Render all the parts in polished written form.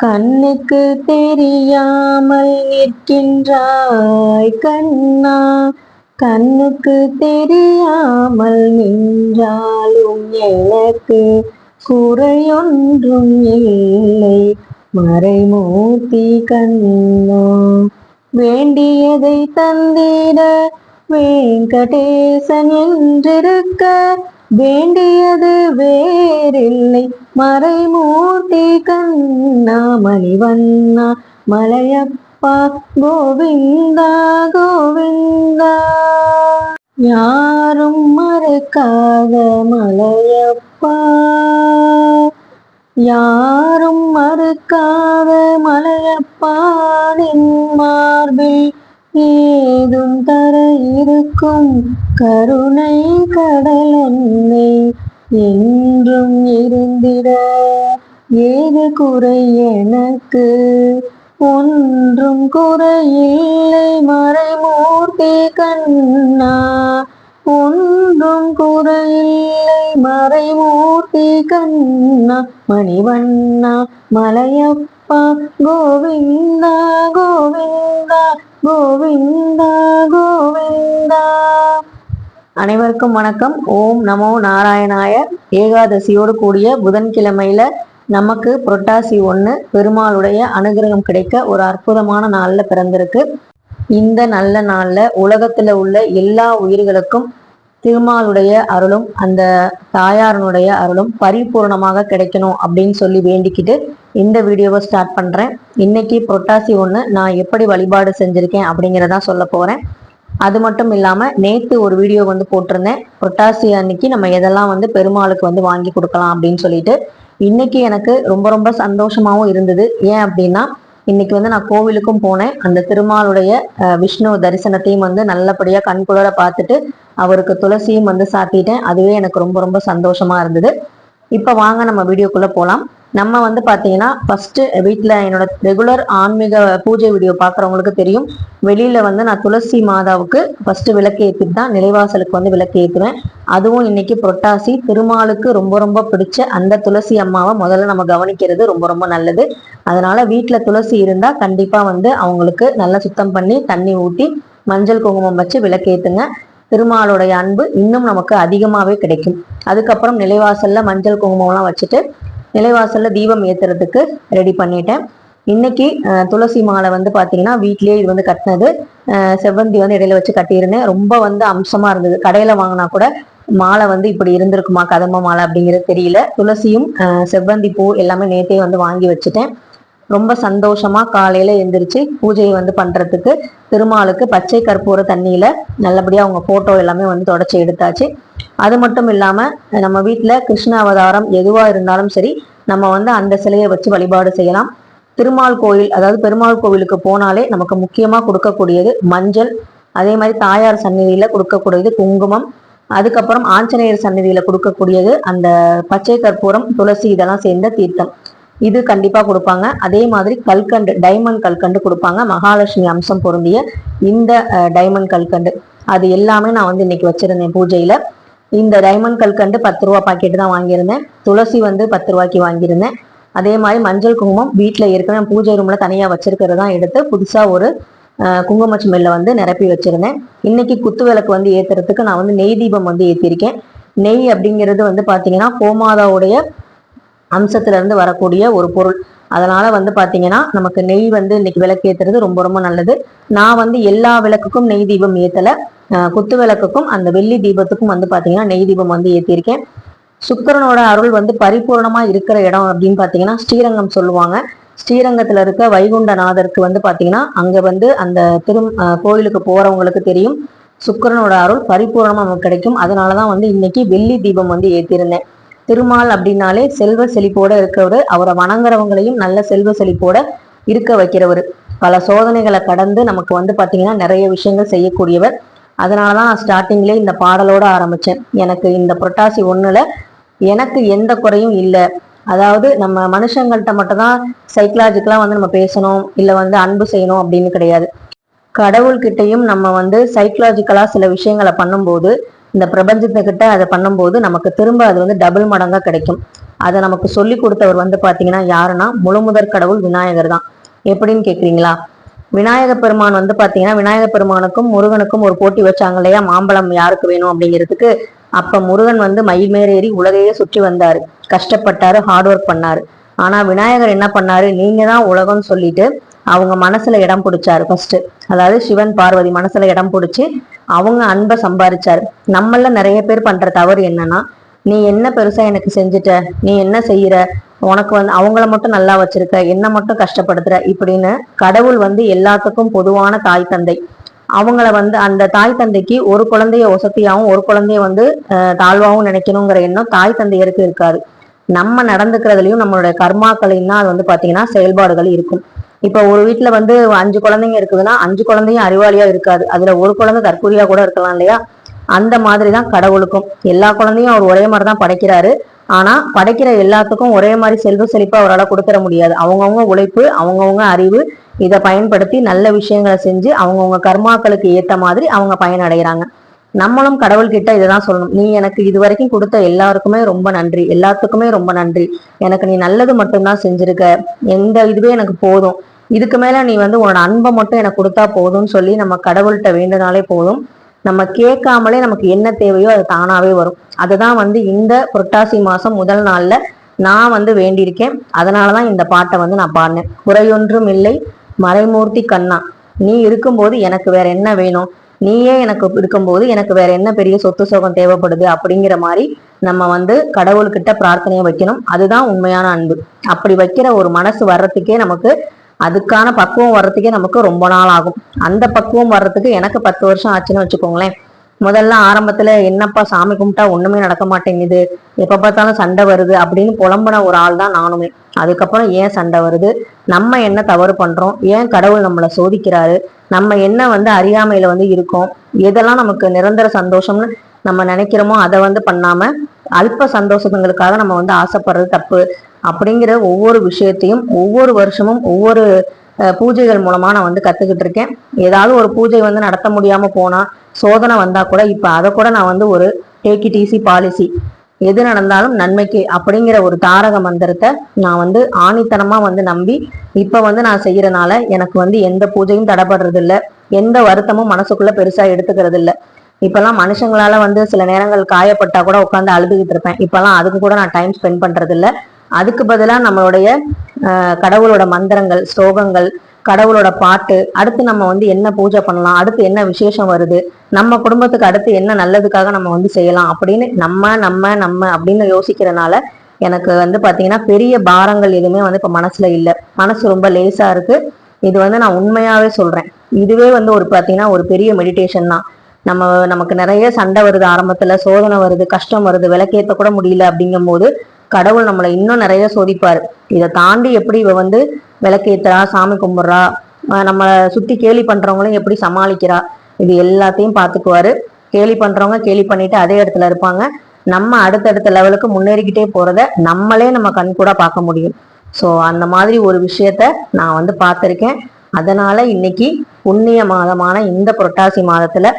கண்ணுக்கு தெரியாமல் நிற்கின்றாய் கண்ணா, கண்ணுக்கு தெரியாமல் நின்றாலும் எனக்கு குறையொன்றும் இல்லை. மறைமூர்த்தி கண்ணா, வேண்டியதை தந்திட வெங்கடேசன் என்றிருக்க வேண்டியது வேறில்லை. மறைமூர்த்தி கண்ணா, மணிவண்ணா, மலையப்பா, கோவிந்தா கோவிந்தா. யாரும் மறுக்காத மலையப்பா, யாரும் மறுக்காத மலையப்பா, நின் மார்பில் ஏதும் தர இருக்கும் கருணை கடலன்னை என்றும் இருந்திட ஏது குறை எனக்கு, ஒன்றும் குறையில்லை. மறைமூர்த்தி கண்ணா, ஒன்றும் குறையில்லை. மறைமூர்த்தி கண்ணா, மணிவண்ணா, மலையப்பா, கோவிந்தா கோவிந்தா கோவிந்தா கோவிந்தா. அனைவருக்கும் வணக்கம். ஓம் நமோ நாராயணாய. ஏகாதசியோடு கூடிய புதன்கிழமையில நமக்கு புரட்டாசி 1 பெருமாளுடைய அனுகிரகம் கிடைக்க ஒரு அற்புதமான நாள்ல பிறந்திருக்கு. இந்த நல்ல நாள்ல உலகத்துல உள்ள எல்லா உயிர்களுக்கும் திருமாலுடைய அருளும் அந்த தாயாரனுடைய அருளும் பரிபூர்ணமாக கிடைக்கணும் அப்படின்னு சொல்லி வேண்டிக்கிட்டு இந்த வீடியோவை ஸ்டார்ட் பண்றேன். இன்னைக்கு புரட்டாசி 1 நான் எப்படி வழிபாடு செஞ்சிருக்கேன் அப்படிங்கிறதான் சொல்ல போறேன். அது மட்டும் இல்லாம நேற்று ஒரு வீடியோ போட்டிருந்தேன், புரட்டாசி அன்னைக்கு நம்ம எதெல்லாம் பெருமாளுக்கு வாங்கி கொடுக்கலாம் அப்படின்னு சொல்லிட்டு. இன்னைக்கு எனக்கு ரொம்ப ரொம்ப சந்தோஷமாவும் இருந்தது. ஏன் அப்படின்னா இன்னைக்கு நான் கோவிலுக்கும் போனேன். அந்த திருமாலுடைய விஷ்ணு தரிசனத்தையும் நல்லபடியா கண்குளிர பார்த்துட்டு அவருக்கு துளசியும் சாத்திட்டேன். அதுவே எனக்கு ரொம்ப ரொம்ப சந்தோஷமா இருந்தது. இப்ப வாங்க நம்ம வீடியோக்குள்ள போலாம். நம்ம பாத்தீங்கன்னா ஃபர்ஸ்ட் வீட்டுல என்னோட ரெகுலர் ஆன்மீக பூஜை வீடியோ பாக்குறவங்களுக்கு தெரியும். வெளியில நான் துளசி மாதாவுக்கு ஃபர்ஸ்ட் விளக்கு ஏற்றிட்டு தான் நிலைவாசலுக்கு விளக்கு ஏற்றுவேன். அதுவும் இன்னைக்கு புரட்டாசி திருமாலுக்கு ரொம்ப ரொம்ப பிடிச்ச அந்த துளசி அம்மாவை முதல்ல நம்ம கவனிக்கிறது ரொம்ப ரொம்ப நல்லது. அதனால வீட்டுல துளசி இருந்தா கண்டிப்பா அவங்களுக்கு நல்லா சுத்தம் பண்ணி தண்ணி ஊற்றி மஞ்சள் குங்குமம் வச்சு விளக்கு ஏத்துங்க. திருமாலுடைய அன்பு இன்னும் நமக்கு அதிகமாவே கிடைக்கும். அதுக்கப்புறம் நிலைவாசல்ல மஞ்சள் குங்குமம்லாம் வச்சுட்டு நிலைவாசல்ல தீபம் ஏத்துறதுக்கு ரெடி பண்ணிட்டேன். இன்னைக்கு துளசி மாலை பாத்தீங்கன்னா வீட்லயே இது கட்டினது. செவ்வந்தி இடையில வச்சு கட்டியிருந்தேன். ரொம்ப அம்சமா இருந்தது. கடையில வாங்கினா கூட மாலை இப்படி இருந்திருக்குமா கதம்ப மாலை அப்படிங்கிறது தெரியல. துளசியும் செவ்வந்தி பூ எல்லாமே நேத்தே வாங்கி வச்சுட்டேன். ரொம்ப சந்தோஷமா காலையில எந்திரிச்சு பூஜையை பண்றதுக்கு திருமாலுக்கு பச்சை கற்பூர தண்ணியில நல்லபடியா அவங்க போட்டோ எல்லாமே தொடச்சி எடுத்தாச்சு. அது மட்டும் இல்லாம நம்ம வீட்டுல கிருஷ்ண அவதாரம் எதுவா இருந்தாலும் சரி நம்ம அந்த சிலையை வச்சு வழிபாடு செய்யலாம். திருமால் கோயில், அதாவது பெருமாள் கோவிலுக்கு போனாலே நமக்கு முக்கியமா கொடுக்கக்கூடியது மஞ்சள். அதே மாதிரி தாயார் சந்நிதியில கொடுக்கக்கூடியது குங்குமம். அதுக்கப்புறம் ஆஞ்சநேயர் சந்நிதியில கொடுக்கக்கூடியது அந்த பச்சை கற்பூரம், துளசி இதெல்லாம் சேர்ந்த தீர்த்தம். இது கண்டிப்பா கொடுப்பாங்க. அதே மாதிரி கல்கண்டு, டைமண்ட் கல்கண்டு கொடுப்பாங்க. மகாலட்சுமி அம்சம் பொருந்திய இந்த டைமண்ட் கல்கண்டு அது எல்லாமே நான் இன்னைக்கு வச்சிருந்தேன் பூஜையில. இந்த டைமண்ட் கல்கண்டு 10 ரூபா பாக்கெட்டு தான் வாங்கியிருந்தேன். துளசி 10 ரூபாய்க்கு வாங்கியிருந்தேன். அதே மாதிரி மஞ்சள் குங்குமம் வீட்டுல ஏற்கனவே பூஜை ரூம்ல தனியா வச்சிருக்கிறதா எடுத்து புதுசா ஒரு குங்குமச்சுமெல்ல நிரப்பி வச்சிருந்தேன். இன்னைக்கு குத்து விளக்கு ஏத்துறதுக்கு நான் நெய் தீபம் ஏற்றிருக்கேன். நெய் அப்படிங்கிறது பாத்தீங்கன்னா கோமாதாவுடைய அம்சத்துல இருந்து வரக்கூடிய ஒரு பொருள். அதனால பாத்தீங்கன்னா நமக்கு நெய் இன்னைக்கு விளக்கு ஏத்துறது ரொம்ப ரொம்ப நல்லது. நான் எல்லா விளக்குக்கும் நெய் தீபம் ஏத்தல. குத்து விளக்குக்கும் அந்த வெள்ளி தீபத்துக்கும் பாத்தீங்கன்னா நெய் தீபம் ஏத்திருக்கேன். சுக்கிரனோட அருள் பரிபூர்ணமா இருக்கிற இடம் அப்படின்னு பாத்தீங்கன்னா ஸ்ரீரங்கம் சொல்லுவாங்க. ஸ்ரீரங்கத்துல இருக்க வைகுண்டநாதருக்கு பாத்தீங்கன்னா அங்க அந்த கோயிலுக்கு போறவங்களுக்கு தெரியும் சுக்கிரனோட அருள் பரிபூர்ணமா நமக்கு கிடைக்கும். அதனாலதான் இன்னைக்கு வெள்ளி தீபம் ஏத்திருந்தேன். திருமால் அப்படின்னாலே செல்வ செழிப்போட இருக்கிறவரு. அவரை வணங்குறவங்களையும் நல்ல செல்வ செழிப்போட இருக்க வைக்கிறவர். பல சோதனைகளை கடந்து நமக்கு பாத்தீங்கன்னா நிறைய விஷயங்கள் செய்யக்கூடியவர். அதனாலதான் நான் ஸ்டார்டிங்லேயே இந்த பாடலோட ஆரம்பிச்சேன். எனக்கு இந்த புரட்டாசி 1 எனக்கு எந்த குறையும் இல்லை. அதாவது நம்ம மனுஷங்கள்கிட்ட மட்டும் தான் சைக்கலாஜிக்கலா நம்ம பேசணும், இல்ல அன்பு செய்யணும் அப்படின்னு கிடையாது. கடவுள்கிட்டையும் நம்ம சைக்கலாஜிக்கலா சில விஷயங்களை பண்ணும்போது, இந்த பிரபஞ்சத்துக்கிட்ட அதை பண்ணும்போது நமக்கு திரும்ப அது டபுள் மடங்கா கிடைக்கும். அதை நமக்கு சொல்லி கொடுத்தவர் வந்து பாத்தீங்கன்னா யாருன்னா முழுமுதற் கடவுள் விநாயகர் தான். எப்படின்னு கேக்குறீங்களா? விநாயக பெருமான் வந்து பாத்தீங்கன்னா விநாயக பெருமானுக்கும் முருகனுக்கும் ஒரு போட்டி வச்சாங்க இல்லையா, மாம்பழம் யாருக்கு வேணும் அப்படிங்கிறதுக்கு. அப்ப முருகன் வந்து மயில் மேறேறி உலகையே சுற்றி வந்தாரு, கஷ்டப்பட்டாரு, ஹார்ட் ஒர்க் பண்ணாரு. ஆனா விநாயகர் என்ன பண்ணாரு, நீங்க தான் உலகம்னு சொல்லிட்டு அவங்க மனசுல இடம் பிடிச்சாரு ஃபர்ஸ்ட். அதாவது சிவன் பார்வதி மனசுல இடம் பிடிச்சி அவங்க அன்பை சம்பாரிச்சாரு. நம்மள நிறைய பேர் பண்ற தவறு என்னன்னா, நீ என்ன பெருசா எனக்கு செஞ்சுட்ட, நீ என்ன செய்யற, உனக்கு வந்து அவங்கள மட்டும் நல்லா வச்சிருக்க, என்ன மட்டும் கஷ்டப்படுத்துற இப்படின்னு. கடவுள் வந்து எல்லாத்துக்கும் பொதுவான தாய் தந்தை. அவங்கள வந்து அந்த தாய் தந்தைக்கு ஒரு குழந்தைய ஒசத்தியாவும் ஒரு குழந்தைய வந்து தாழ்வாவும் நினைக்கணுங்கிற எண்ணம் தாய் தந்தையருக்கு இருக்காது. நம்ம நடந்துக்கிறதுலயும் நம்மளுடைய கர்மாக்களையும் தான் அது வந்து பாத்தீங்கன்னா செயல்பாடுகள் இருக்கும். இப்ப ஒரு வீட்டுல வந்து 5 குழந்தைங்க இருக்குதுன்னா 5 குழந்தையும் அறிவாளியா இருக்காது, அதுல ஒரு குழந்தை தற்கொலையா கூட இருக்கலாம் இல்லையா. அந்த மாதிரிதான் கடவுளுக்கும் எல்லா குழந்தையும் அவர் ஒரே மாதிரிதான் படைக்கிறாரு. ஆனா படைக்கிற எல்லாத்துக்கும் ஒரே மாதிரி செல்வ செழிப்பா அவரால் கொடுத்துட முடியாது. அவங்கவுங்க உழைப்பு, அவங்கவுங்க அறிவு, இதை பயன்படுத்தி நல்ல விஷயங்களை செஞ்சு அவங்கவுங்க கர்மாக்களுக்கு ஏத்த மாதிரி அவங்க பயனடைகிறாங்க. நம்மளும் கடவுள்கிட்ட இதைதான் சொல்லணும், நீ எனக்கு இது வரைக்கும் கொடுத்த எல்லாருக்குமே ரொம்ப நன்றி, எல்லாத்துக்குமே ரொம்ப நன்றி, எனக்கு நீ நல்லது மட்டும்தான் செஞ்சிருக்க, எந்த இதுவே எனக்கு போதும், இதுக்கு மேல நீ வந்து உன்னோட அன்பை மட்டும் எனக்கு கொடுத்தா போதும்னு சொல்லி நம்ம கடவுள்கிட்ட வேண்டுனாலே போதும். நம்ம கேட்காமலே நமக்கு என்ன தேவையோ அது தானாவே வரும். அதுதான் வந்து இந்த புரட்டாசி மாசம் முதல் நாள்ல நான் வந்து வேண்டியிருக்கேன். அதனாலதான் இந்த பாட்டை வந்து நான் பாடினேன். குறையொன்றும் இல்லை மறைமூர்த்தி கண்ணா, நீ இருக்கும்போது எனக்கு வேற என்ன வேணும், நீயே எனக்கு இருக்கும்போது எனக்கு வேற என்ன பெரிய சொத்து சோகம் தேவைப்படுது அப்படிங்கிற மாதிரி நம்ம வந்து கடவுள்கிட்ட பிரார்த்தனையை வைக்கணும். அதுதான் உண்மையான அன்பு. அப்படி வைக்கிற ஒரு மனசு வர்றதுக்கே நமக்கு, அதுக்கான பக்குவம் வர்றதுக்கே நமக்கு ரொம்ப நாள் ஆகும். அந்த பக்குவம் வர்றதுக்கு எனக்கு 10 வருஷம் ஆச்சுன்னு வச்சுக்கோங்களேன். முதல்ல ஆரம்பத்துல என்னப்பா சாமி கும்பிட்டா ஒண்ணுமே நடக்க மாட்டேங்குது, எப்ப பார்த்தாலும் சண்டை வருது அப்படின்னு புலம்புன ஒரு ஆள் தான் நானுமே. அதுக்கப்புறம் ஏன் சண்டை வருது, நம்ம என்ன தவறு பண்றோம், ஏன் கடவுள் நம்மளை சோதிக்கிறாரு, நம்ம என்ன வந்து அறியாமையில வந்து இருக்கோம், எதெல்லாம் நமக்கு நிரந்தர சந்தோஷம்னு நம்ம நினைக்கிறோமோ அதை வந்து பண்ணாம அல்ப சந்தோஷங்களுக்காக நம்ம வந்து ஆசைப்படுறது தப்பு அப்படிங்கிற ஒவ்வொரு விஷயத்தையும் ஒவ்வொரு வருஷமும் ஒவ்வொரு பூஜைகள் மூலமா நான் வந்து கத்துக்கிட்டு இருக்கேன். ஏதாவது ஒரு பூஜை வந்து நடத்த முடியாம போனா, சோதனை வந்தா கூட இப்ப அதை கூட நான் வந்து ஒரு டேக் இட் ஈஸி பாலிசி, எது நடந்தாலும் நன்மைக்கு அப்படிங்கிற ஒரு தாரக மந்திரத்தை நான் வந்து ஆணித்தனமா வந்து நம்பி இப்ப வந்து நான் செய்யறதுனால எனக்கு வந்து எந்த பூஜையும் தடைபடுறது இல்லை, எந்த வருத்தமும் மனசுக்குள்ள பெருசா எடுத்துக்கிறது இல்லை. இப்பெல்லாம் மனுஷங்களால வந்து சில நேரங்கள் காயப்பட்டா கூட உட்காந்து அழுதுகிட்டு இருப்பேன். இப்பெல்லாம் அதுக்கு கூட நான் டைம் ஸ்பெண்ட் பண்றது இல்லை. அதுக்கு பதிலா நம்மளுடைய கடவுளோட மந்திரங்கள், ஸ்லோகங்கள், கடவுளோட பாட்டு, அடுத்து நம்ம வந்து என்ன பூஜை பண்ணலாம், அடுத்து என்ன விசேஷம் வருது, நம்ம குடும்பத்துக்கு அடுத்து என்ன நல்லதுக்காக நம்ம வந்து செய்யலாம் அப்படின்னு நம்ம நம்ம நம்ம அப்படின்னு யோசிக்கிறனால எனக்கு வந்து பாத்தீங்கன்னா பெரிய பாரங்கள் எதுவுமே வந்து இப்ப மனசுல இல்லை. மனசு ரொம்ப லேசா இருக்கு. இது வந்து நான் உண்மையாவே சொல்றேன். இதுவே வந்து ஒரு பாத்தீங்கன்னா ஒரு பெரிய மெடிடேஷன் தான். நமக்கு நிறைய சண்டை வருது, ஆரம்பத்துல சோதனை வருது, கஷ்டம் வருது, விளக்கேற்ற கூட முடியல அப்படிங்கும் போது கடவுள் நம்மளை இன்னும் நிறைய சோதிப்பாரு. இதை தாண்டி எப்படி இவ வந்து விளக்கேத்துறா, சாமி கும்பிடுறா, நம்ம சுத்தி கேலி பண்றவங்களையும் எப்படி சமாளிக்கிறா, இது எல்லாத்தையும் பார்த்துக்குவாரு. கேலி பண்றவங்க கேலி பண்ணிட்டு அதே இடத்துல இருப்பாங்க. நம்ம அடுத்தடுத்த லெவலுக்கு முன்னேறிக்கிட்டே போறத நம்மளே நம்ம கண் கூட பார்க்க முடியும். ஸோ அந்த மாதிரி ஒரு விஷயத்த நான் வந்து பார்த்துருக்கேன். அதனால இன்னைக்கு புண்ணிய மாதமான இந்த புரட்டாசி மாதத்துல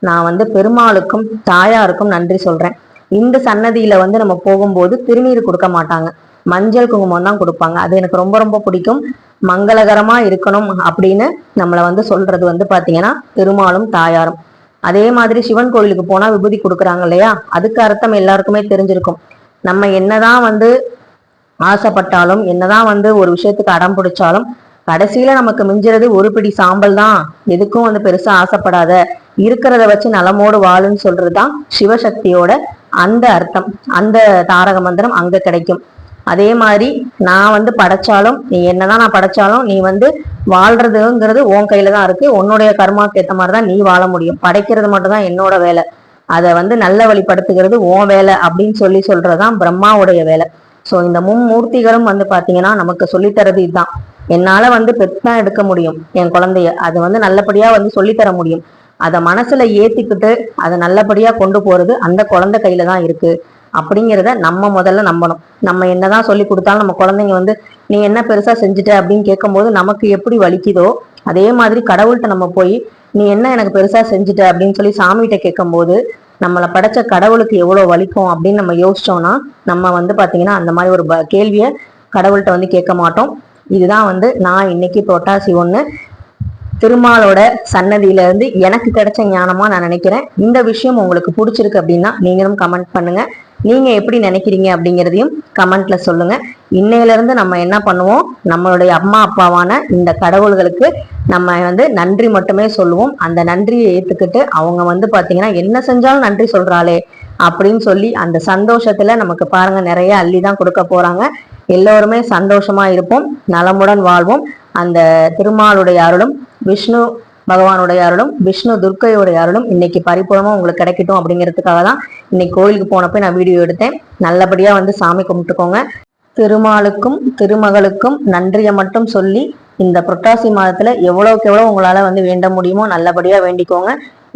நான் வந்து பெருமாளுக்கும் தாயாருக்கும் நன்றி சொல்றேன். இந்த சன்னதியில வந்து நம்ம போகும்போது திருநீர் கொடுக்க மாட்டாங்க, மஞ்சள் குங்குமம் தான் கொடுப்பாங்க. அது எனக்கு ரொம்ப ரொம்ப பிடிக்கும். மங்களகரமா இருக்கணும் அப்படின்னு நம்மளை வந்து சொல்றது வந்து பாத்தீங்கன்னா பெருமாளும் தாயாரும். அதே மாதிரி சிவன் கோயிலுக்கு போனா விபூதி கொடுக்குறாங்க இல்லையா, அதுக்கு அர்த்தம் எல்லாருக்குமே தெரிஞ்சிருக்கும். நம்ம என்னதான் வந்து ஆசைப்பட்டாலும், என்னதான் வந்து ஒரு விஷயத்துக்கு அடம் பிடிச்சாலும், கடைசியில நமக்கு மிஞ்சுறது ஒரு பிடி சாம்பல் தான். எதுக்கும் வந்து பெருசா ஆசைப்படாத, இருக்கிறத வச்சு நலமோடு வாழுன்னு சொல்றதுதான் சிவசக்தியோட அந்த அர்த்தம். அந்த தாரக மந்திரம் அங்க கிடைக்கும். அதே மாதிரி நான் வந்து படைச்சாலும், நீ என்னதான் நான் படைச்சாலும், நீ வந்து வாழ்றதுங்கிறது உன் கையில தான் இருக்கு. உன்னுடைய கர்மாக்கு ஏற்ற மாதிரிதான் நீ வாழ முடியும். படைக்கிறது மட்டும் தான் என்னோட வேலை, அதை வந்து நல்ல வழிபடுத்துகிறது உன் வேலை அப்படின்னு சொல்றதுதான் பிரம்மாவுடைய வேலை. ஸோ இந்த மும்மூர்த்திகளும் வந்து பாத்தீங்கன்னா நமக்கு சொல்லித்தரது இதுதான். என்னால வந்து பெத்தான் எடுக்க முடியும் என் குழந்தைய, அது வந்து நல்லபடியா வந்து சொல்லித்தர முடியும். அதை மனசுல ஏத்திக்கிட்டு அதை நல்லபடியா கொண்டு போறது அந்த குழந்தை கையில தான் இருக்கு அப்படிங்கிறத நம்ம முதல்ல நம்பணும். நம்ம என்னதான் சொல்லி கொடுத்தாலும் நம்ம குழந்தைங்க வந்து நீ என்ன பெருசா செஞ்சுட்ட அப்படின்னு கேட்கும்போது நமக்கு எப்படி வலிக்குதோ அதே மாதிரி கடவுள்கிட்ட நம்ம போய் நீ என்ன எனக்கு பெருசா செஞ்சுட்ட அப்படின்னு சொல்லி சாமிகிட்ட கேட்கும்போது நம்மளை படைச்ச கடவுளுக்கு எவ்வளவு வலிக்கும் அப்படின்னு நம்ம யோசிச்சோம்னா நம்ம வந்து பாத்தீங்கன்னா அந்த மாதிரி ஒரு கேள்வியை கடவுள்கிட்ட வந்து கேட்க மாட்டோம். இதுதான் வந்து நான் இன்னைக்கு புரட்டாசி 1 திருமாலோட சன்னதியில இருந்து எனக்கு கிடைச்ச ஞானமா நான் நினைக்கிறேன். இந்த விஷயம் உங்களுக்கு பிடிச்சிருக்கு அப்படின்னா நீங்களும் கமெண்ட் பண்ணுங்க. நீங்க எப்படி நினைக்கிறீங்க அப்படிங்கிறதையும் கமெண்ட்ல சொல்லுங்க. இன்னையில இருந்து நம்ம என்ன பண்ணுவோம், நம்மளுடைய அம்மா அப்பாவான இந்த கடவுள்களுக்கு நம்ம வந்து நன்றி மட்டுமே சொல்லுவோம். அந்த நன்றியை ஏத்துக்கிட்டு அவங்க வந்து பாத்தீங்கன்னா என்ன செஞ்சாலும் நன்றி சொல்றாளே அப்படின்னு சொல்லி அந்த சந்தோஷத்துல நமக்கு பாருங்க நிறைய அள்ளிதான் கொடுக்க போறாங்க. எல்லோருமே சந்தோஷமா இருப்போம், நலமுடன் வாழ்வோம். அந்த திருமாலுடைய அருளும் விஷ்ணு பகவானுடைய அருளும் விஷ்ணு துர்க்கையோடைய அருளும் இன்னைக்கு பரிபூர்ணமா உங்களுக்கு கிடைக்கட்டும் அப்படிங்கிறதுக்காக தான் இன்னைக்கு கோயிலுக்கு போனப்ப நான் வீடியோ எடுத்தேன். நல்லபடியா வந்து சாமி கும்பிட்டுக்கோங்க. திருமாலுக்கும் திருமகளுக்கும் நன்றியை மட்டும் சொல்லி இந்த புரட்டாசி மாதத்துல எவ்வளவுக்கு எவ்வளவு உங்களால வந்து வேண்ட முடியுமோ நல்லபடியா வேண்டிக்கோங்க.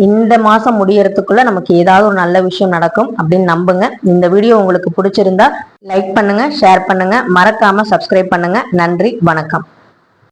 இந்த மாசம் முடியறதுக்குள்ள நமக்கு ஏதாவது ஒரு நல்ல விஷயம் நடக்கும் அப்படின்னு நம்புங்க. இந்த வீடியோ உங்களுக்கு பிடிச்சிருந்தா லைக் பண்ணுங்க, ஷேர் பண்ணுங்க, மறக்காம சப்ஸ்கிரைப் பண்ணுங்க. நன்றி, வணக்கம்.